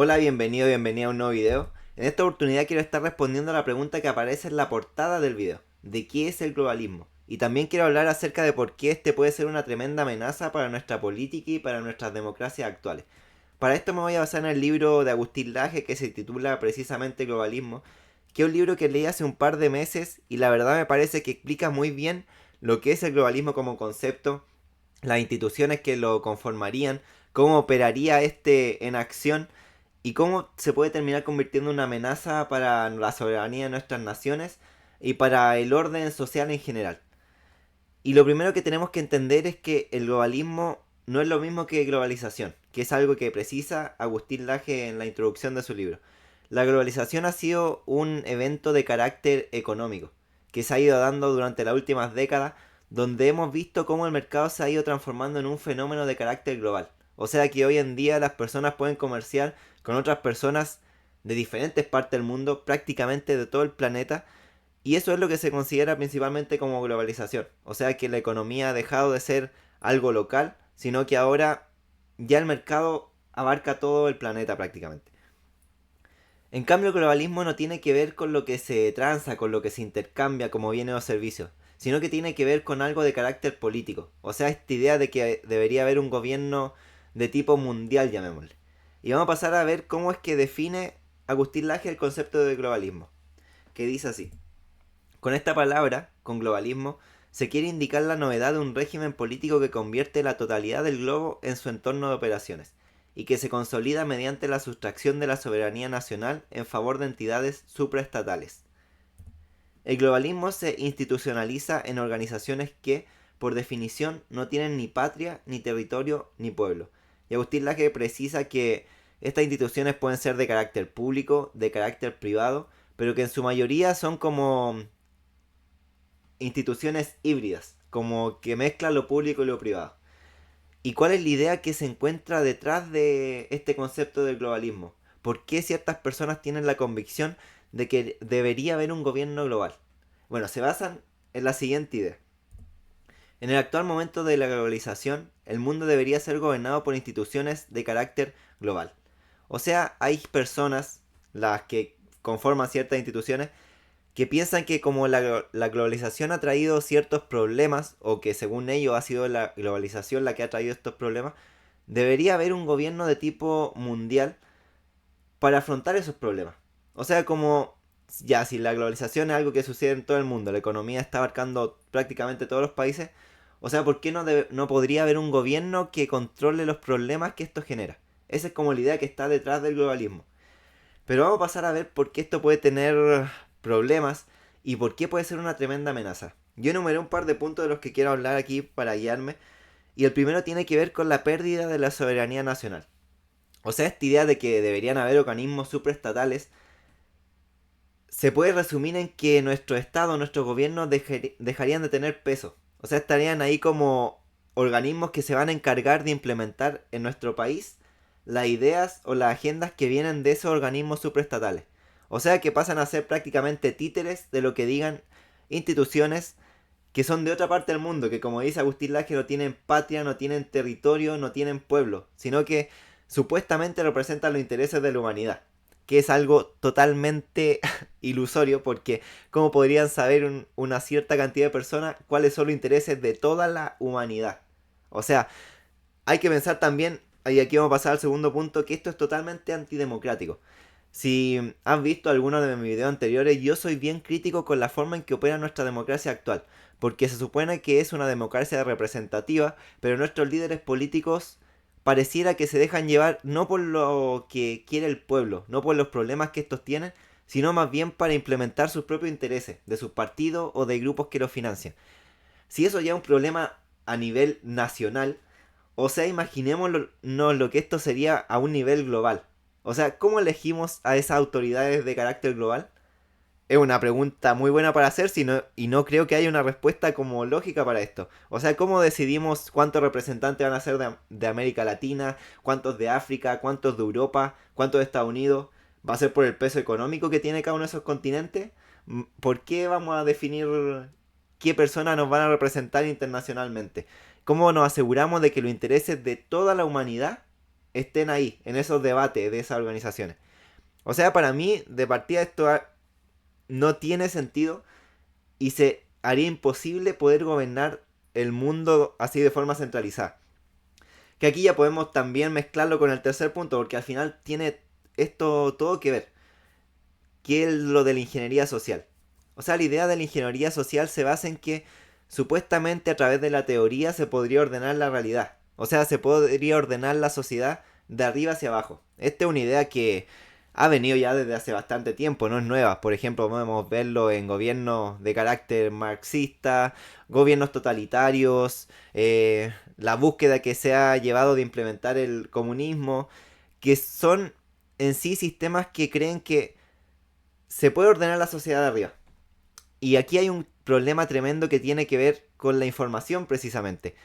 Hola, bienvenido a un nuevo video. En esta oportunidad quiero estar respondiendo a la pregunta que aparece en la portada del video, de qué es el globalismo. Y también quiero hablar acerca de por qué este puede ser una tremenda amenaza para nuestra política y para nuestras democracias actuales. Para esto me voy a basar en el libro de Agustín Laje que se titula precisamente Globalismo, que es un libro que leí hace un par de meses y la verdad me parece que explica muy bien lo que es el globalismo como concepto, las instituciones que lo conformarían, cómo operaría este en acción y cómo se puede terminar convirtiendo en una amenaza para la soberanía de nuestras naciones y para el orden social en general. Y lo primero que tenemos que entender es que el globalismo no es lo mismo que globalización, que es algo que precisa Agustín Laje en la introducción de su libro. La globalización ha sido un evento de carácter económico, que se ha ido dando durante las últimas décadas, donde hemos visto cómo el mercado se ha ido transformando en un fenómeno de carácter global. O sea que hoy en día las personas pueden comerciar con otras personas de diferentes partes del mundo, prácticamente de todo el planeta, y eso es lo que se considera principalmente como globalización. O sea que la economía ha dejado de ser algo local, sino que ahora ya el mercado abarca todo el planeta prácticamente. En cambio, el globalismo no tiene que ver con lo que se transa, con lo que se intercambia como bienes o servicios, sino que tiene que ver con algo de carácter político. O sea, esta idea de que debería haber un gobierno de tipo mundial, llamémosle. Y vamos a pasar a ver cómo es que define Agustín Laje el concepto de globalismo, que dice así. Con esta palabra, con globalismo, se quiere indicar la novedad de un régimen político que convierte la totalidad del globo en su entorno de operaciones y que se consolida mediante la sustracción de la soberanía nacional en favor de entidades supraestatales. El globalismo se institucionaliza en organizaciones que, por definición, no tienen ni patria, ni territorio, ni pueblo. Y Agustín Laje precisa que estas instituciones pueden ser de carácter público, de carácter privado, pero que en su mayoría son como instituciones híbridas, como que mezclan lo público y lo privado. ¿Y cuál es la idea que se encuentra detrás de este concepto del globalismo? ¿Por qué ciertas personas tienen la convicción de que debería haber un gobierno global? Bueno, se basan en la siguiente idea. En el actual momento de la globalización, el mundo debería ser gobernado por instituciones de carácter global. O sea, hay personas, las que conforman ciertas instituciones, que piensan que como la globalización ha traído ciertos problemas, o que según ellos ha sido la globalización la que ha traído estos problemas, debería haber un gobierno de tipo mundial para afrontar esos problemas. O sea, como ya si la globalización es algo que sucede en todo el mundo, la economía está abarcando prácticamente todos los países, o sea, ¿por qué no podría haber un gobierno que controle los problemas que esto genera? Esa es como la idea que está detrás del globalismo. Pero vamos a pasar a ver por qué esto puede tener problemas y por qué puede ser una tremenda amenaza. Yo enumeré un par de puntos de los que quiero hablar aquí para guiarme. Y el primero tiene que ver con la pérdida de la soberanía nacional. O sea, esta idea de que deberían haber organismos supraestatales se puede resumir en que nuestro Estado, nuestros gobiernos dejarían de tener peso. O sea, estarían ahí como organismos que se van a encargar de implementar en nuestro país las ideas o las agendas que vienen de esos organismos supraestatales. O sea, que pasan a ser prácticamente títeres de lo que digan instituciones que son de otra parte del mundo, que como dice Agustín Laje no tienen patria, no tienen territorio, no tienen pueblo, sino que supuestamente representan los intereses de la humanidad, que es algo totalmente ilusorio porque cómo podrían saber una cierta cantidad de personas cuáles son los intereses de toda la humanidad. O sea, hay que pensar también, y aquí vamos a pasar al segundo punto, que esto es totalmente antidemocrático. Si has visto algunos de mis videos anteriores, yo soy bien crítico con la forma en que opera nuestra democracia actual, porque se supone que es una democracia representativa, pero nuestros líderes políticos pareciera que se dejan llevar no por lo que quiere el pueblo, no por los problemas que estos tienen, sino más bien para implementar sus propios intereses, de sus partidos o de grupos que los financian. Si eso ya es un problema a nivel nacional, o sea, imaginémonos lo que esto sería a un nivel global. O sea, ¿cómo elegimos a esas autoridades de carácter global? Es una pregunta muy buena para hacer y no creo que haya una respuesta como lógica para esto. O sea, ¿cómo decidimos cuántos representantes van a ser de América Latina, cuántos de África, cuántos de Europa, cuántos de Estados Unidos? ¿Va a ser por el peso económico que tiene cada uno de esos continentes? ¿Por qué vamos a definir qué personas nos van a representar internacionalmente? ¿Cómo nos aseguramos de que los intereses de toda la humanidad estén ahí, en esos debates de esas organizaciones. O sea, para mí, de partida esto no tiene sentido y se haría imposible poder gobernar el mundo así de forma centralizada. Que aquí ya podemos también mezclarlo con el tercer punto, porque al final tiene esto todo que ver, que es lo de la ingeniería social. O sea, la idea de la ingeniería social se basa en que supuestamente a través de la teoría se podría ordenar la realidad. O sea, se podría ordenar la sociedad de arriba hacia abajo. Esta es una idea que ha venido ya desde hace bastante tiempo, no es nueva. Por ejemplo, podemos verlo en gobiernos de carácter marxista, gobiernos totalitarios, la búsqueda que se ha llevado de implementar el comunismo, que son en sí sistemas que creen que se puede ordenar la sociedad de arriba. Y aquí hay un problema tremendo que tiene que ver con la información precisamente.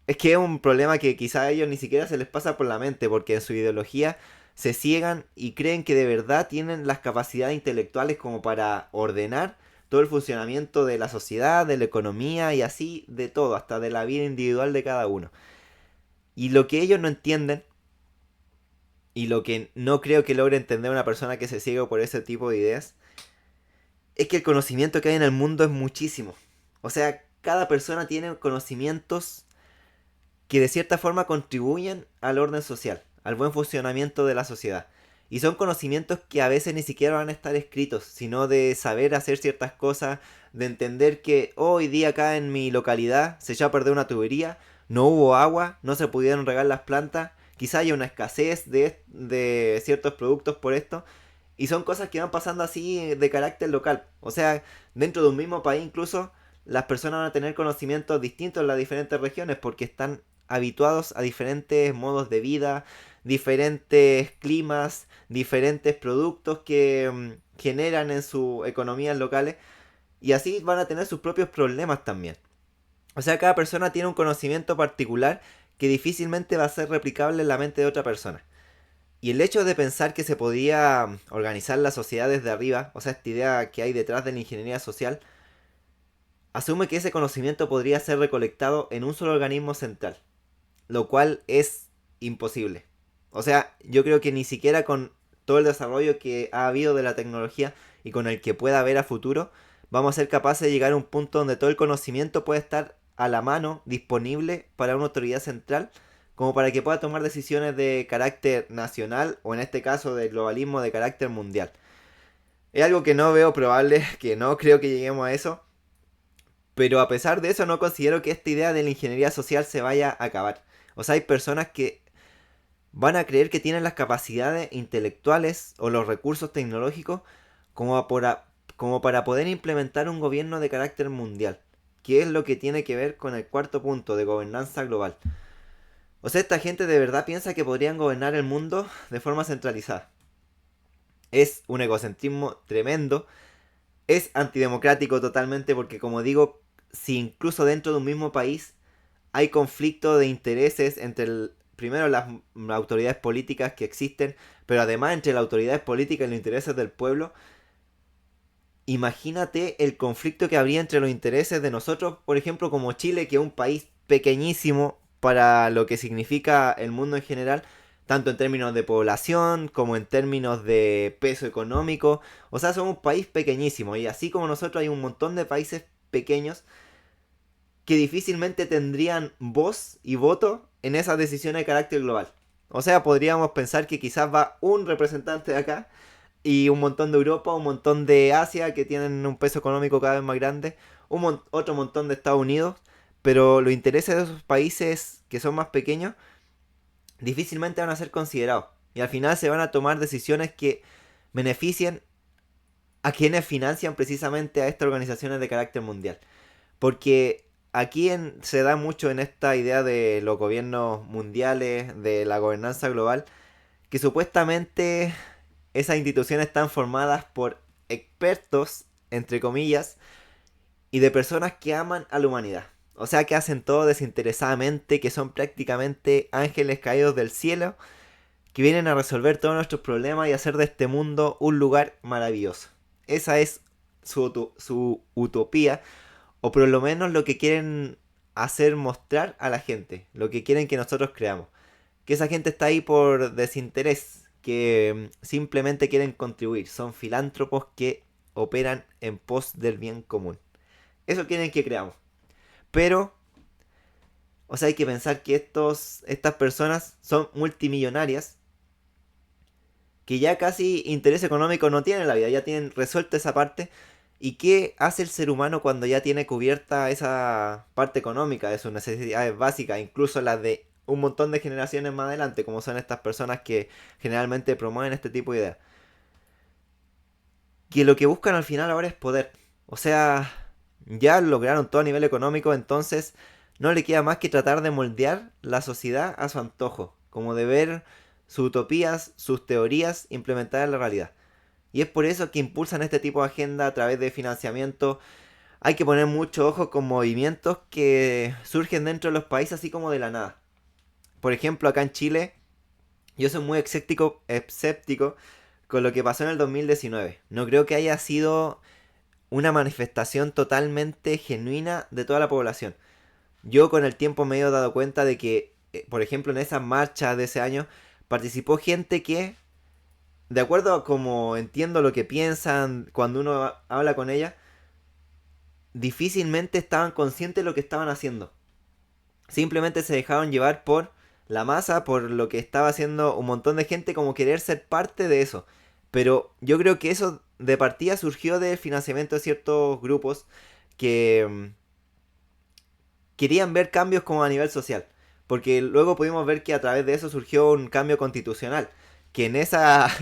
Es que es un problema que quizá a ellos ni siquiera se les pasa por la mente, porque en su ideología se ciegan y creen que de verdad tienen las capacidades intelectuales como para ordenar todo el funcionamiento de la sociedad, de la economía y así de todo, hasta de la vida individual de cada uno. Y lo que ellos no entienden, y lo que no creo que logre entender una persona que se ciega por ese tipo de ideas, es que el conocimiento que hay en el mundo es muchísimo. O sea, cada persona tiene conocimientos que de cierta forma contribuyen al orden social, al buen funcionamiento de la sociedad. Y son conocimientos que a veces ni siquiera van a estar escritos, sino de saber hacer ciertas cosas, de entender que hoy día acá en mi localidad se echó a perder una tubería, no hubo agua, no se pudieron regar las plantas, quizá haya una escasez de ciertos productos por esto, y son cosas que van pasando así de carácter local. O sea, dentro de un mismo país incluso las personas van a tener conocimientos distintos en las diferentes regiones porque están habituados a diferentes modos de vida, diferentes climas, diferentes productos que generan en sus economías locales y así van a tener sus propios problemas también. O sea, cada persona tiene un conocimiento particular que difícilmente va a ser replicable en la mente de otra persona. Y el hecho de pensar que se podía organizar la sociedad desde arriba, o sea, esta idea que hay detrás de la ingeniería social, asume que ese conocimiento podría ser recolectado en un solo organismo central, lo cual es imposible. O sea, yo creo que ni siquiera con todo el desarrollo que ha habido de la tecnología y con el que pueda haber a futuro, vamos a ser capaces de llegar a un punto donde todo el conocimiento puede estar a la mano, disponible para una autoridad central, como para que pueda tomar decisiones de carácter nacional o en este caso de globalismo de carácter mundial. Es algo que no veo probable, que no creo que lleguemos a eso, pero a pesar de eso no considero que esta idea de la ingeniería social se vaya a acabar. O sea, hay personas que van a creer que tienen las capacidades intelectuales o los recursos tecnológicos como como para poder implementar un gobierno de carácter mundial, que es lo que tiene que ver con el cuarto punto de gobernanza global. O sea, esta gente de verdad piensa que podrían gobernar el mundo de forma centralizada. Es un egocentrismo tremendo, es antidemocrático totalmente porque como digo, si incluso dentro de un mismo país hay conflicto de intereses entre primero las autoridades políticas que existen, pero además entre las autoridades políticas y los intereses del pueblo, imagínate el conflicto que habría entre los intereses de nosotros, por ejemplo, como Chile, que es un país pequeñísimo para lo que significa el mundo en general, tanto en términos de población como en términos de peso económico. O sea, somos un país pequeñísimo y así como nosotros hay un montón de países pequeños que difícilmente tendrían voz y voto en esas decisiones de carácter global. O sea, podríamos pensar que quizás va un representante de acá y un montón de Europa, un montón de Asia que tienen un peso económico cada vez más grande, otro montón de Estados Unidos, pero los intereses de esos países que son más pequeños difícilmente van a ser considerados. Y al final se van a tomar decisiones que beneficien a quienes financian precisamente a estas organizaciones de carácter mundial. Porque aquí se da mucho en esta idea de los gobiernos mundiales, de la gobernanza global, que supuestamente esas instituciones están formadas por expertos, entre comillas, y de personas que aman a la humanidad. O sea, que hacen todo desinteresadamente, que son prácticamente ángeles caídos del cielo, que vienen a resolver todos nuestros problemas y hacer de este mundo un lugar maravilloso. Esa es su utopía, o por lo menos lo que quieren hacer mostrar a la gente, lo que quieren que nosotros creamos. que esa gente está ahí por desinterés, que simplemente quieren contribuir, son filántropos que operan en pos del bien común. Eso quieren que creamos. Pero, o sea, hay que pensar que estas personas son multimillonarias que ya casi interés económico no tienen en la vida, ya tienen resuelta esa parte. ¿Y qué hace el ser humano cuando ya tiene cubierta esa parte económica de sus necesidades básicas, incluso las de un montón de generaciones más adelante, como son estas personas que generalmente promueven este tipo de ideas? Que lo que buscan al final ahora es poder. O sea, ya lograron todo a nivel económico, entonces no le queda más que tratar de moldear la sociedad a su antojo, como de ver sus utopías, sus teorías implementadas en la realidad. Y es por eso que impulsan este tipo de agenda a través de financiamiento. Hay que poner mucho ojo con movimientos que surgen dentro de los países así como de la nada. Por ejemplo, acá en Chile, yo soy muy escéptico con lo que pasó en el 2019. No creo que haya sido una manifestación totalmente genuina de toda la población. Yo con el tiempo me he dado cuenta de que, por ejemplo, en esas marchas de ese año participó gente que, de acuerdo a como entiendo lo que piensan cuando uno habla con ella, difícilmente estaban conscientes de lo que estaban haciendo. Simplemente se dejaron llevar por la masa, por lo que estaba haciendo un montón de gente, como querer ser parte de eso. Pero yo creo que eso de partida surgió del financiamiento de ciertos grupos que querían ver cambios como a nivel social. Porque luego pudimos ver que a través de eso surgió un cambio constitucional. Que en esas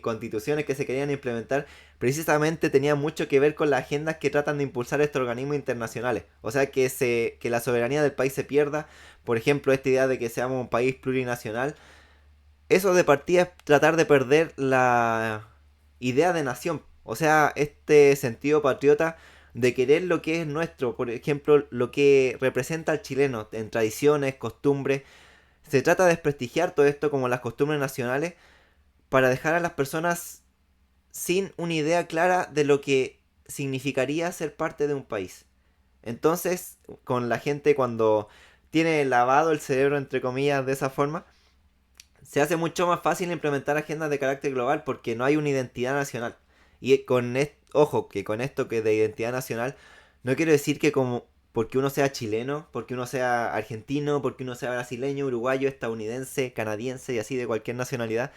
constituciones que se querían implementar precisamente tenían mucho que ver con las agendas que tratan de impulsar estos organismos internacionales. O sea, que la soberanía del país se pierda. Por ejemplo, esta idea de que seamos un país plurinacional. Eso de partida es tratar de perder la idea de nación. O sea, este sentido patriota de querer lo que es nuestro. Por ejemplo, lo que representa al chileno en tradiciones, costumbres. Se trata de desprestigiar todo esto como las costumbres nacionales para dejar a las personas sin una idea clara de lo que significaría ser parte de un país. Entonces, con la gente cuando tiene lavado el cerebro, entre comillas, de esa forma, se hace mucho más fácil implementar agendas de carácter global porque no hay una identidad nacional. Y ojo, que con esto que de identidad nacional, no quiero decir que como porque uno sea chileno, porque uno sea argentino, porque uno sea brasileño, uruguayo, estadounidense, canadiense y así de cualquier nacionalidad,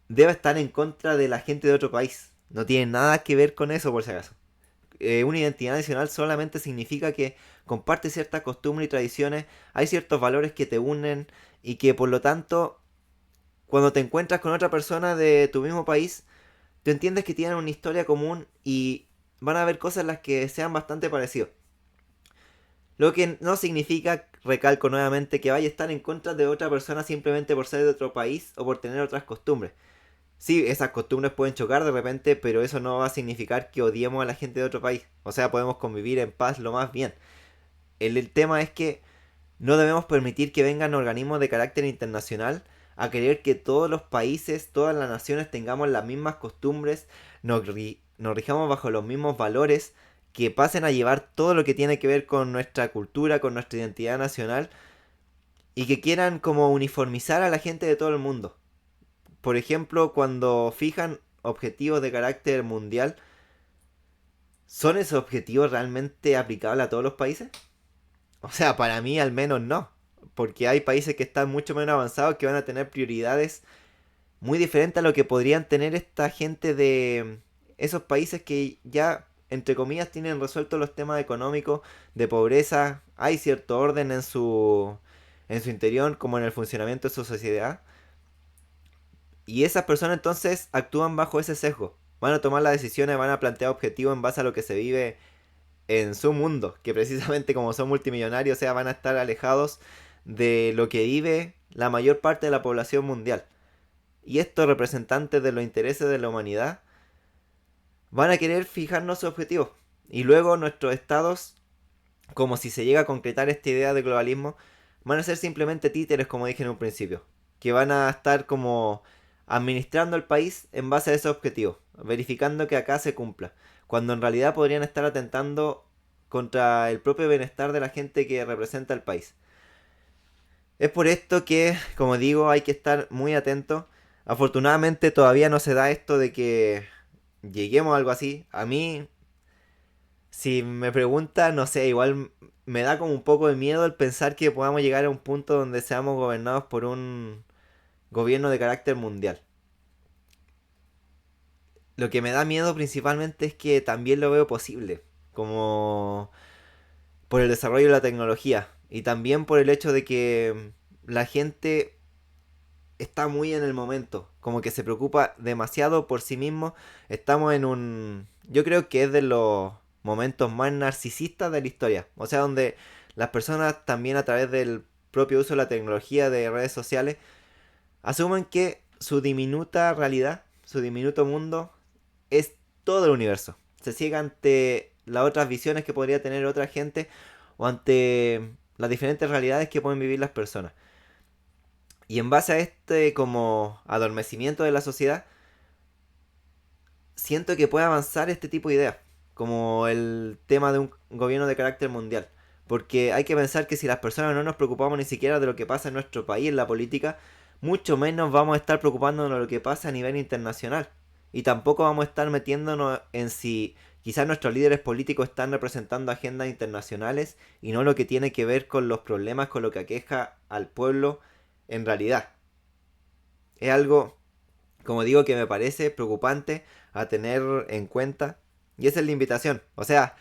debe estar en contra de la gente de otro país. No tiene nada que ver con eso, por si acaso. Una identidad nacional solamente significa que comparte ciertas costumbres y tradiciones, hay ciertos valores que te unen y que por lo tanto, cuando te encuentras con otra persona de tu mismo país, tú entiendes que tienen una historia común y van a haber cosas en las que sean bastante parecidos. Lo que no significa, recalco nuevamente, que vaya a estar en contra de otra persona simplemente por ser de otro país o por tener otras costumbres. Sí, esas costumbres pueden chocar de repente, pero eso no va a significar que odiemos a la gente de otro país. O sea, podemos convivir en paz lo más bien. El tema es que no debemos permitir que vengan organismos de carácter internacional a querer que todos los países, todas las naciones tengamos las mismas costumbres, nos rijamos bajo los mismos valores, que pasen a llevar todo lo que tiene que ver con nuestra cultura, con nuestra identidad nacional, y que quieran como uniformizar a la gente de todo el mundo. Por ejemplo, cuando fijan objetivos de carácter mundial, ¿son esos objetivos realmente aplicables a todos los países? O sea, para mí al menos no. Porque hay países que están mucho menos avanzados que van a tener prioridades muy diferentes a lo que podrían tener esta gente de esos países que ya, entre comillas, tienen resueltos los temas económicos, de pobreza. Hay cierto orden en su interior, como en el funcionamiento de su sociedad. Y esas personas entonces actúan bajo ese sesgo. Van a tomar las decisiones, van a plantear objetivos en base a lo que se vive en su mundo. Que precisamente como son multimillonarios, o sea, van a estar alejados de lo que vive la mayor parte de la población mundial. Y estos representantes de los intereses de la humanidad van a querer fijarnos sus objetivos. Y luego nuestros estados, como si se llega a concretar esta idea de globalismo, van a ser simplemente títeres, como dije en un principio. Que van a estar como administrando el país en base a ese objetivo, verificando que acá se cumpla. Cuando en realidad podrían estar atentando contra el propio bienestar de la gente que representa el país. Es por esto que, como digo, hay que estar muy atento. Afortunadamente todavía no se da esto de que lleguemos a algo así. A mí, si me preguntan, no sé, igual me da como un poco de miedo el pensar que podamos llegar a un punto donde seamos gobernados por un gobierno de carácter mundial. Lo que me da miedo principalmente es que también lo veo posible, como por el desarrollo de la tecnología y también por el hecho de que la gente está muy en el momento, como que se preocupa demasiado por sí mismo. Estamos en un... Yo creo que es de los momentos más narcisistas de la historia, o sea, donde las personas también a través del propio uso de la tecnología de redes sociales asumen que su diminuta realidad, su diminuto mundo es todo el universo. Se ciega ante las otras visiones que podría tener otra gente o ante las diferentes realidades que pueden vivir las personas. Y en base a este como adormecimiento de la sociedad, siento que puede avanzar este tipo de ideas, como el tema de un gobierno de carácter mundial. Porque hay que pensar que si las personas no nos preocupamos ni siquiera de lo que pasa en nuestro país, en la política, mucho menos vamos a estar preocupándonos de lo que pasa a nivel internacional. Y tampoco vamos a estar metiéndonos en si quizás nuestros líderes políticos están representando agendas internacionales y no lo que tiene que ver con los problemas, con lo que aqueja al pueblo en realidad. Es algo, como digo, que me parece preocupante a tener en cuenta. Y esa es la invitación. O sea,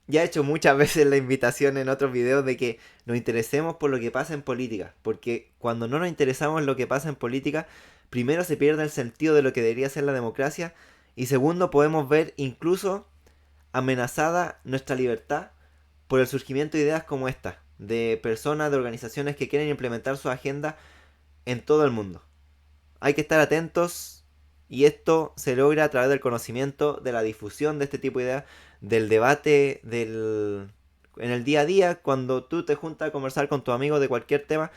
ya he hecho muchas veces la invitación en otros videos de que nos interesemos por lo que pasa en política. Porque cuando no nos interesamos en lo que pasa en política, primero se pierde el sentido de lo que debería ser la democracia. Y segundo, podemos ver incluso amenazada nuestra libertad por el surgimiento de ideas como esta. De personas, de organizaciones que quieren implementar su agenda en todo el mundo. Hay que estar atentos y esto se logra a través del conocimiento, de la difusión de este tipo de ideas, del debate, en el día a día, cuando tú te juntas a conversar con tus amigos de cualquier tema,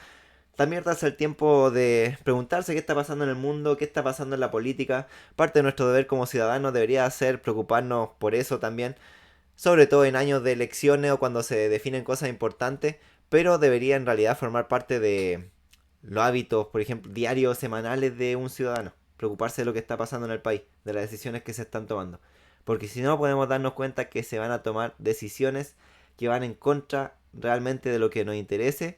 también das el tiempo de preguntarse qué está pasando en el mundo, qué está pasando en la política. Parte de nuestro deber como ciudadanos debería ser preocuparnos por eso también, sobre todo en años de elecciones o cuando se definen cosas importantes, pero debería en realidad formar parte de los hábitos, por ejemplo, diarios, semanales de un ciudadano. Preocuparse de lo que está pasando en el país, de las decisiones que se están tomando. Porque si no podemos darnos cuenta que se van a tomar decisiones que van en contra realmente de lo que nos interese.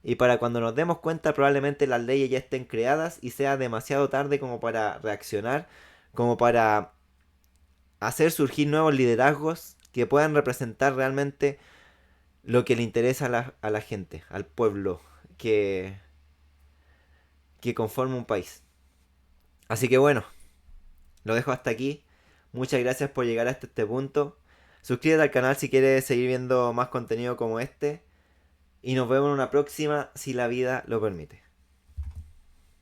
Y para cuando nos demos cuenta probablemente las leyes ya estén creadas y sea demasiado tarde como para reaccionar, como para hacer surgir nuevos liderazgos que puedan representar realmente lo que le interesa a la gente, al pueblo que, que conforma un país. Así que bueno, lo dejo hasta aquí. Muchas gracias por llegar hasta este punto. Suscríbete al canal si quieres seguir viendo más contenido como este. Y nos vemos en una próxima si la vida lo permite.